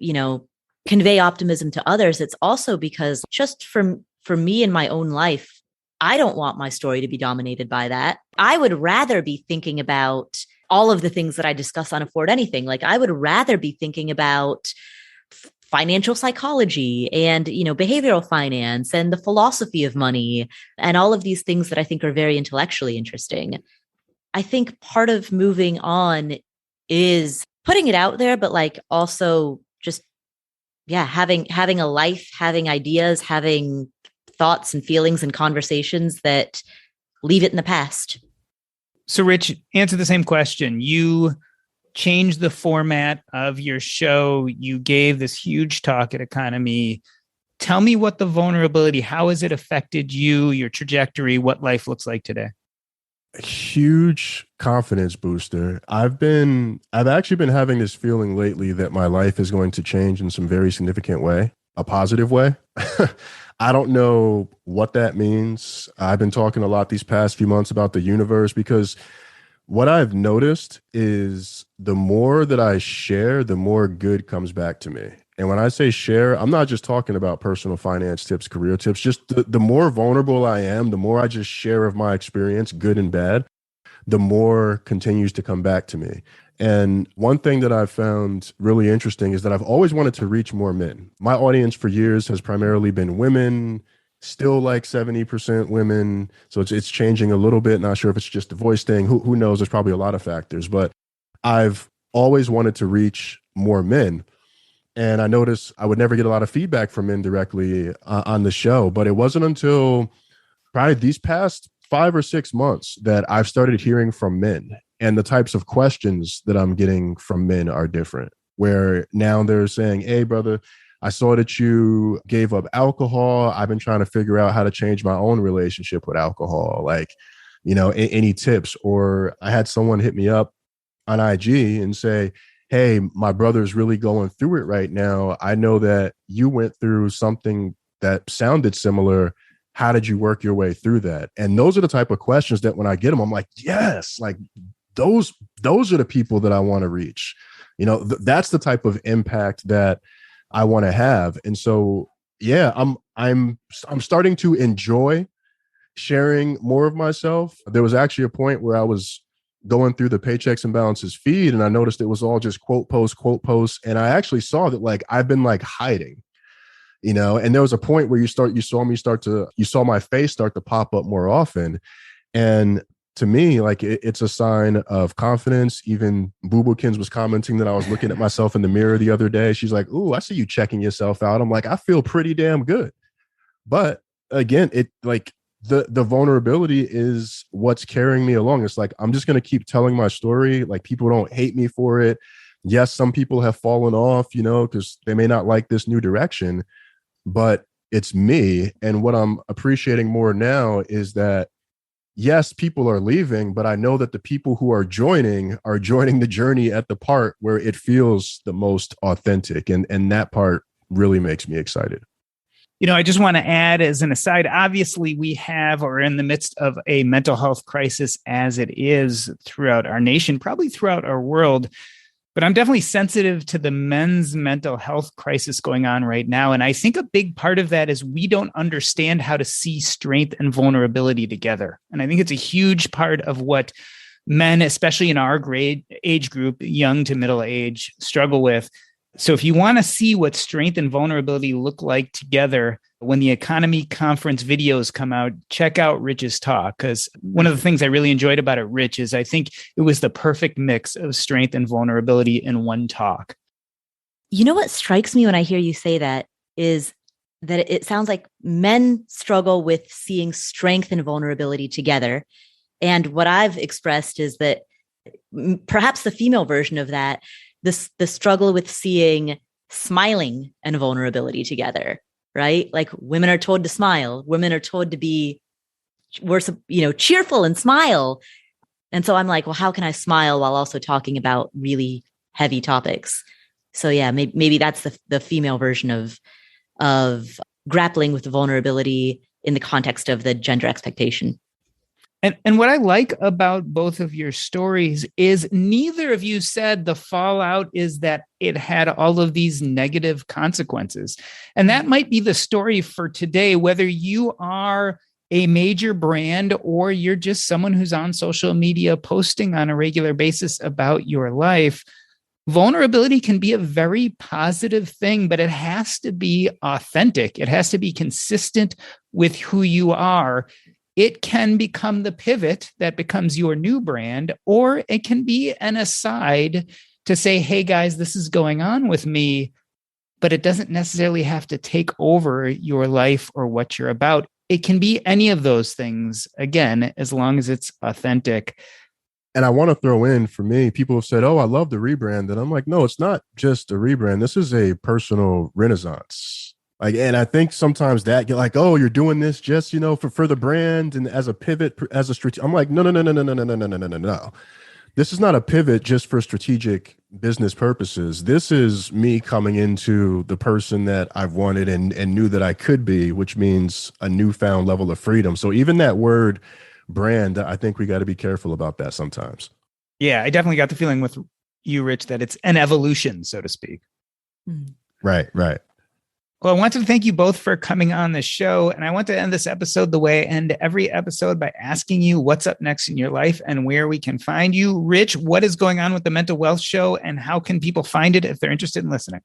convey optimism to others. It's also because just for me in my own life, I don't want my story to be dominated by that. I would rather be thinking about all of the things that I discuss on Afford Anything. Like, I would rather be thinking about financial psychology and, behavioral finance and the philosophy of money and all of these things that I think are very intellectually interesting. I think part of moving on is putting it out there, but like also just, having a life, having ideas, having thoughts and feelings and conversations that leave it in the past. So Rich, answer the same question. You changed the format of your show. You gave this huge talk at Economy. Tell me what the vulnerability, how has it affected you, your trajectory, what life looks like today? A huge confidence booster. I've actually been having this feeling lately that my life is going to change in some very significant way, a positive way. I don't know what that means. I've been talking a lot these past few months about the universe, because what I've noticed is the more that I share, the more good comes back to me. And when I say share, I'm not just talking about personal finance tips, career tips, just the more vulnerable I am, the more I just share of my experience, good and bad, the more continues to come back to me. And one thing that I've found really interesting is that I've always wanted to reach more men. My audience for years has primarily been women, still like 70% women. So it's changing a little bit. Not sure if it's just a voice thing. Who knows? There's probably a lot of factors, but I've always wanted to reach more men. And I noticed I would never get a lot of feedback from men directly on the show, but it wasn't until probably these past 5 or 6 months that I've started hearing from men, and the types of questions that I'm getting from men are different, where now they're saying, hey, brother, I saw that you gave up alcohol. I've been trying to figure out how to change my own relationship with alcohol. Like, any tips? Or I had someone hit me up on IG and say, hey, my brother's really going through it right now. I know that you went through something that sounded similar. How did you work your way through that? And those are the type of questions that when I get them, I'm like, yes, like those are the people that I want to reach. That's the type of impact that I want to have. And so, yeah, I'm starting to enjoy sharing more of myself. There was actually a point where I was going through the Paychecks and Balances feed, and I noticed it was all just quote posts. And I actually saw that like I've been like hiding, and there was a point where you saw my face start to pop up more often. And to me, like it's a sign of confidence. Even Boo Bookins was commenting that I was looking at myself in the mirror the other day. She's like, ooh, I see you checking yourself out. I'm like, I feel pretty damn good. But again, it like the vulnerability is what's carrying me along. It's like, I'm just going to keep telling my story. Like, people don't hate me for it. Yes, some people have fallen off, because they may not like this new direction, but it's me. And what I'm appreciating more now is that, yes, people are leaving, but I know that the people who are joining the journey at the part where it feels the most authentic. And that part really makes me excited. I just want to add as an aside, obviously we are in the midst of a mental health crisis as it is throughout our nation, probably throughout our world. But I'm definitely sensitive to the men's mental health crisis going on right now. And I think a big part of that is we don't understand how to see strength and vulnerability together. And I think it's a huge part of what men, especially in our age group, young to middle age, struggle with. So if you want to see what strength and vulnerability look like together, when the economy conference videos come out, check out Rich's talk. Because one of the things I really enjoyed about it, Rich, is I think it was the perfect mix of strength and vulnerability in one talk. You know what strikes me when I hear you say that is that it sounds like men struggle with seeing strength and vulnerability together. And what I've expressed is that perhaps the female version of that, the struggle with seeing smiling and vulnerability together, right? Like women are told to smile, women are told to be, cheerful and smile. And so I'm like, well, how can I smile while also talking about really heavy topics? So yeah, maybe that's the female version of grappling with the vulnerability in the context of the gender expectation. And what I like about both of your stories is neither of you said the fallout is that it had all of these negative consequences. And that might be the story for today, whether you are a major brand or you're just someone who's on social media posting on a regular basis about your life. Vulnerability can be a very positive thing, but it has to be authentic. It has to be consistent with who you are. It can become the pivot that becomes your new brand, or it can be an aside to say, hey guys, this is going on with me, but it doesn't necessarily have to take over your life or what you're about. It can be any of those things, again, as long as it's authentic. And I want to throw in, for me, people have said, oh, I love the rebrand. And I'm like, no, it's not just a rebrand. This is a personal renaissance. Like, and I think sometimes that get like, oh, you're doing this just, for the brand and as a pivot, as a strategic. I'm like, no. This is not a pivot just for strategic business purposes. This is me coming into the person that I've wanted and knew that I could be, which means a newfound level of freedom. So even that word brand, I think we got to be careful about that sometimes. Yeah, I definitely got the feeling with you, Rich, that it's an evolution, so to speak. Right. Well, I want to thank you both for coming on the show. And I want to end this episode the way I end every episode by asking you what's up next in your life and where we can find you. Rich, what is going on with the Mental Wealth Show and how can people find it if they're interested in listening?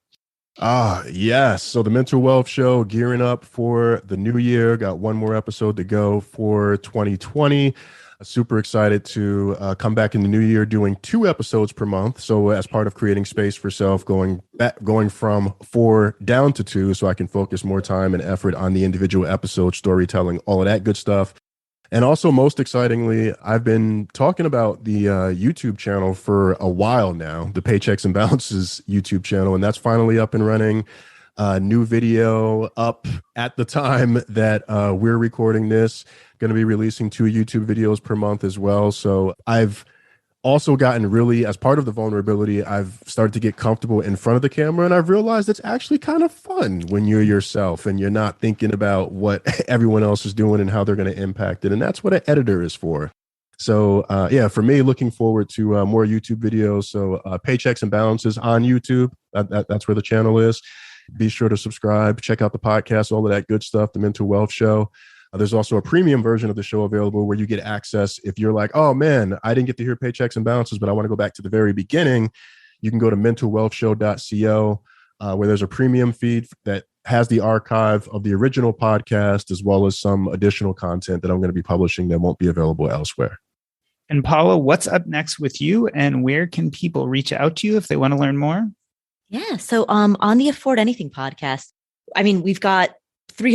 Yes. So the Mental Wealth Show, gearing up for the new year. Got one more episode to go for 2020. Super excited to come back in the new year doing 2 episodes per month. So as part of creating space for self, going from 4 down to 2, so I can focus more time and effort on the individual episode, storytelling, all of that good stuff. And also, most excitingly, I've been talking about the YouTube channel for a while now, the Paychecks and Bounces YouTube channel, and that's finally up and running. New video up at the time that we're recording this. Going to be releasing 2 YouTube videos per month as well. So I've also gotten really, as part of the vulnerability, I've started to get comfortable in front of the camera, and I've realized it's actually kind of fun when you're yourself and you're not thinking about what everyone else is doing and how they're going to impact it. And that's what an editor is for. So for me, looking forward to more YouTube videos. So Paychecks and Balances on YouTube. That's where the channel is. Be sure to subscribe, check out the podcast, all of that good stuff, the Mental Wealth Show. There's also a premium version of the show available where you get access. If you're like, oh man, I didn't get to hear Paychecks and Bounces, but I want to go back to the very beginning, you can go to mentalwealthshow.co, where there's a premium feed that has the archive of the original podcast, as well as some additional content that I'm going to be publishing that won't be available elsewhere. And Paula, what's up next with you and where can people reach out to you if they want to learn more? Yeah. So on the Afford Anything podcast, I mean, we've got more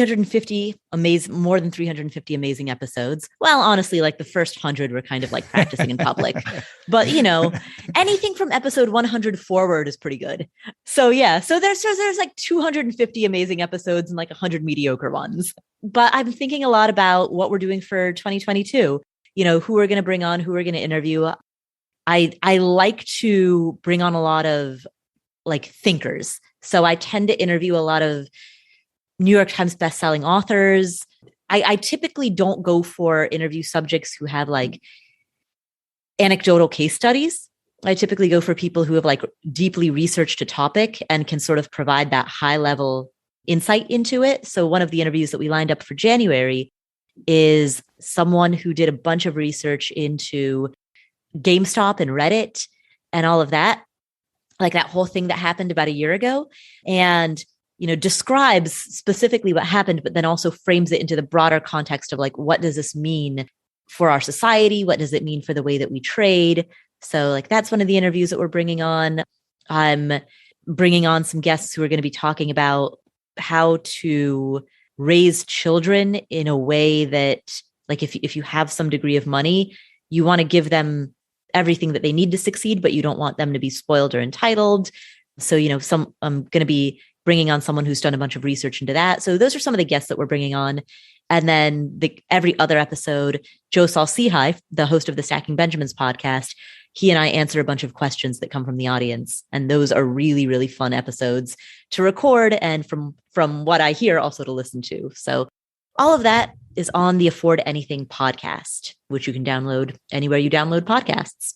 than 350 amazing episodes. Well, honestly, like the first 100 were kind of like practicing in public, but anything from episode 100 forward is pretty good. So yeah, so there's like 250 amazing episodes and like 100 mediocre ones. But I'm thinking a lot about what we're doing for 2022. Who we're going to bring on, who we're going to interview. I like to bring on a lot of like thinkers. So I tend to interview a lot of New York Times bestselling authors. I typically don't go for interview subjects who have like anecdotal case studies. I typically go for people who have like deeply researched a topic and can sort of provide that high level insight into it. So one of the interviews that we lined up for January is someone who did a bunch of research into GameStop and Reddit and all of that, like that whole thing that happened about a year ago. And describes specifically what happened, but then also frames it into the broader context of like, what does this mean for our society? What does it mean for the way that we trade? So like, that's one of the interviews that we're bringing on. I'm bringing on some guests who are going to be talking about how to raise children in a way that, like, if you have some degree of money, you want to give them everything that they need to succeed, but you don't want them to be spoiled or entitled. So, I'm going to be bringing on someone who's done a bunch of research into that. So those are some of the guests that we're bringing on. And then every other episode, Joe Saul-Sehy, the host of the Stacking Benjamins podcast, he and I answer a bunch of questions that come from the audience. And those are really, really fun episodes to record. And from what I hear, also to listen to. So all of that is on the Afford Anything podcast, which you can download anywhere you download podcasts.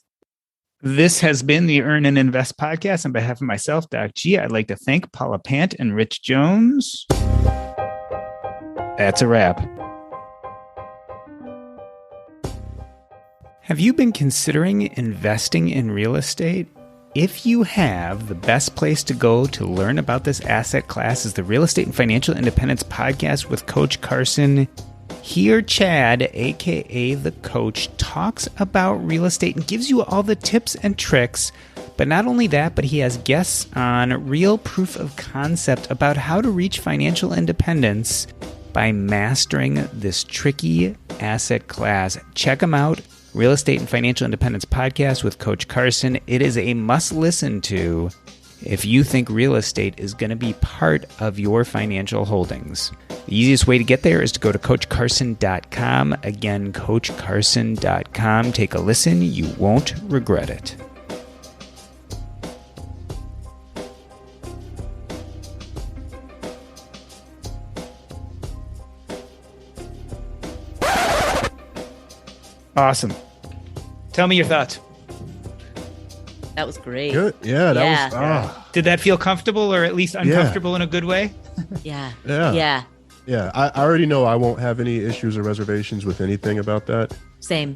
This has been the Earn and Invest podcast. On behalf of myself, Doc G, I'd like to thank Paula Pant and Rich Jones. That's a wrap. Have you been considering investing in real estate? If you have, the best place to go to learn about this asset class is the Real Estate and Financial Independence podcast with Coach Carson. Here, Chad, aka the coach, talks about real estate and gives you all the tips and tricks. But not only that, but he has guests on real proof of concept about how to reach financial independence by mastering this tricky asset class. Check him out. Real Estate and Financial Independence podcast with Coach Carson. It is a must listen to if you think real estate is going to be part of your financial holdings. The easiest way to get there is to go to CoachCarson.com. Again, CoachCarson.com. Take a listen. You won't regret it. Awesome. Tell me your thoughts. That was great. Good. Yeah, that was. Did that feel comfortable or at least uncomfortable in a good way? Yeah. I already know I won't have any issues or reservations with anything about that. Same.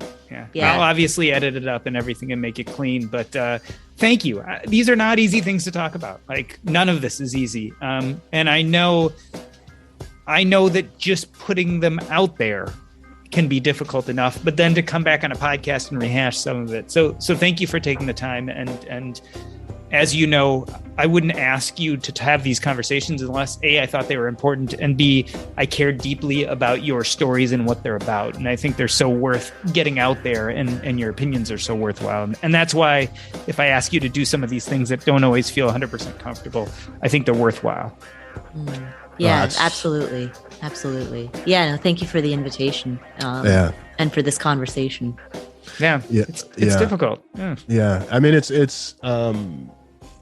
Yeah. I'll obviously edit it up and everything and make it clean, but thank you. These are not easy things to talk about. Like, none of this is easy. And I know that just putting them out there can be difficult enough, but then to come back on a podcast and rehash some of it. So thank you for taking the time. And as you know, I wouldn't ask you to have these conversations unless A, I thought they were important, and B, I cared deeply about your stories and what they're about. And I think they're so worth getting out there, and your opinions are so worthwhile. And that's why if I ask you to do some of these things that don't always feel 100% comfortable, I think they're worthwhile. Yeah, absolutely. Absolutely. Yeah, no, thank you for the invitation. And for this conversation. Yeah. It's difficult. Yeah. I mean, it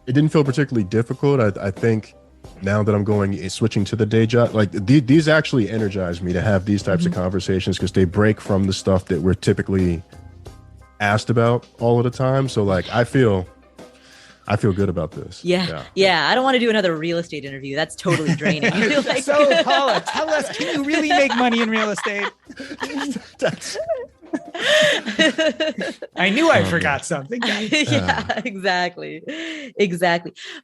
didn't feel particularly difficult. I think now that I'm switching to the day job, like these actually energize me to have these types of conversations, because they break from the stuff that we're typically asked about all of the time. So like, I feel good about this. Yeah. I don't want to do another real estate interview. That's totally draining. So, Paula, tell us, can you really make money in real estate? I knew I forgot something. Yeah, exactly.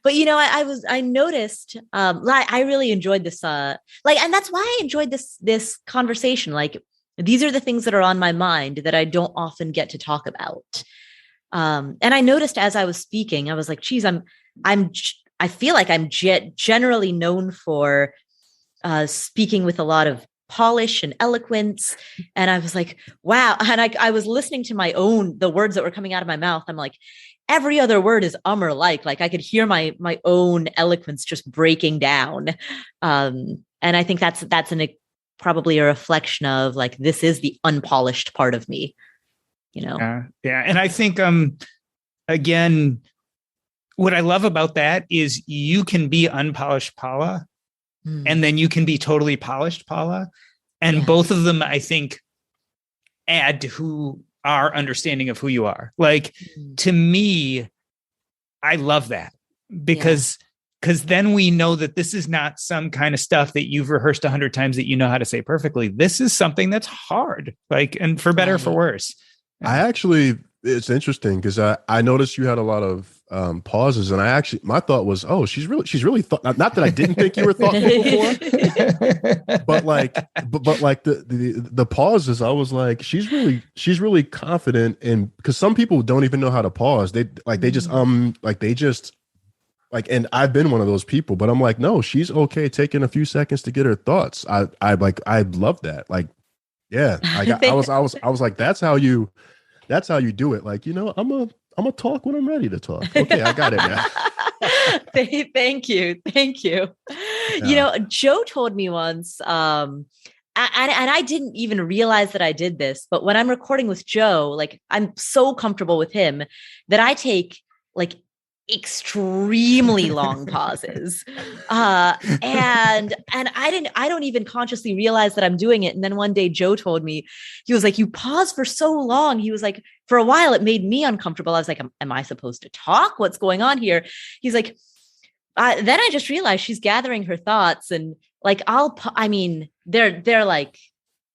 But I noticed, I really enjoyed this, and that's why I enjoyed this conversation. Like, these are the things that are on my mind that I don't often get to talk about. And I noticed as I was speaking, I was like, geez, I feel like I'm generally known for speaking with a lot of polish and eloquence. And I was like, wow. And I was listening to the words that were coming out of my mouth. I'm like, every other word is or like I could hear my own eloquence just breaking down. And I think that's probably a reflection of like, this is the unpolished part of me. Yeah. And I think, again, what I love about that is you can be unpolished Paula, and then you can be totally polished Paula. And both of them, I think, add to our understanding of who you are. Like, to me, I love that because then we know that this is not some kind of stuff that you've rehearsed 100 times that you know how to say perfectly. This is something that's hard, and for better or for worse. It's interesting because I noticed you had a lot of pauses, and my thought was, oh, she's really thought. Not that I didn't think you were thoughtful before, but like the pauses, I was like, she's really confident in, because some people don't even know how to pause. They just and I've been one of those people, but I'm like, no, she's okay taking a few seconds to get her thoughts. I love that. Like, yeah, I was like, that's how you do it. Like, I'm gonna talk when I'm ready to talk. Okay, I got it now. Thank you. Yeah. Joe told me once, and I didn't even realize that I did this, but when I'm recording with Joe, like, I'm so comfortable with him that I take like extremely long pauses, and I don't even consciously realize that I'm doing it. And then one day Joe told me, he was like, you pause for so long. He was like, for a while it made me uncomfortable. I was like, am I supposed to talk? What's going on here? He's like, then I just realized she's gathering her thoughts, and like, they're like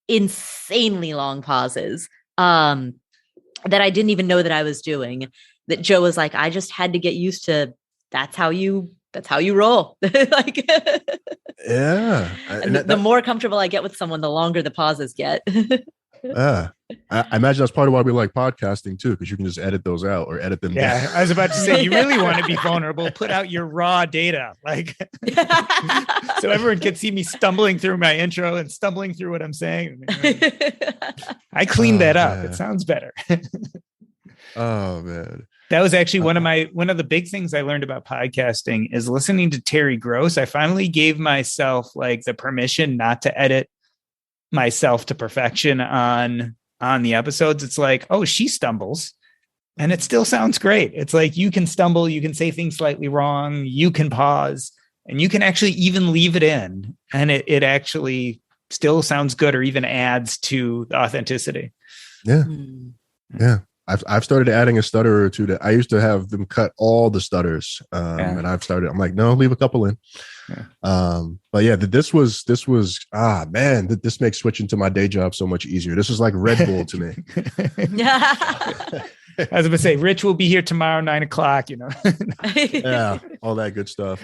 insanely long pauses that I didn't even know that I was doing. That Joe was like, I just had to get used to, that's how you roll. Like, yeah. And the more comfortable I get with someone, the longer the pauses get. I imagine that's part of why we like podcasting too, because you can just edit those out or edit them down. I was about to say, you really want to be vulnerable, put out your raw data, like, so everyone can see me stumbling through my intro and stumbling through what I'm saying. I cleaned that up. Man. It sounds better. Oh man. That was actually one of the big things I learned about podcasting is listening to Terry Gross. I finally gave myself like the permission not to edit myself to perfection on the episodes. It's like, oh, she stumbles and it still sounds great. It's like, you can stumble, you can say things slightly wrong, you can pause, and you can actually even leave it in, and it actually still sounds good or even adds to the authenticity. Yeah. Yeah. I've started adding a stutter or two. That I used to have them cut all the stutters, and I'm like, no, leave a couple in. Yeah. But yeah, this makes switching to my day job so much easier. This is like Red Bull to me. I was going to say, Rich will be here tomorrow, 9:00. Yeah, all that good stuff.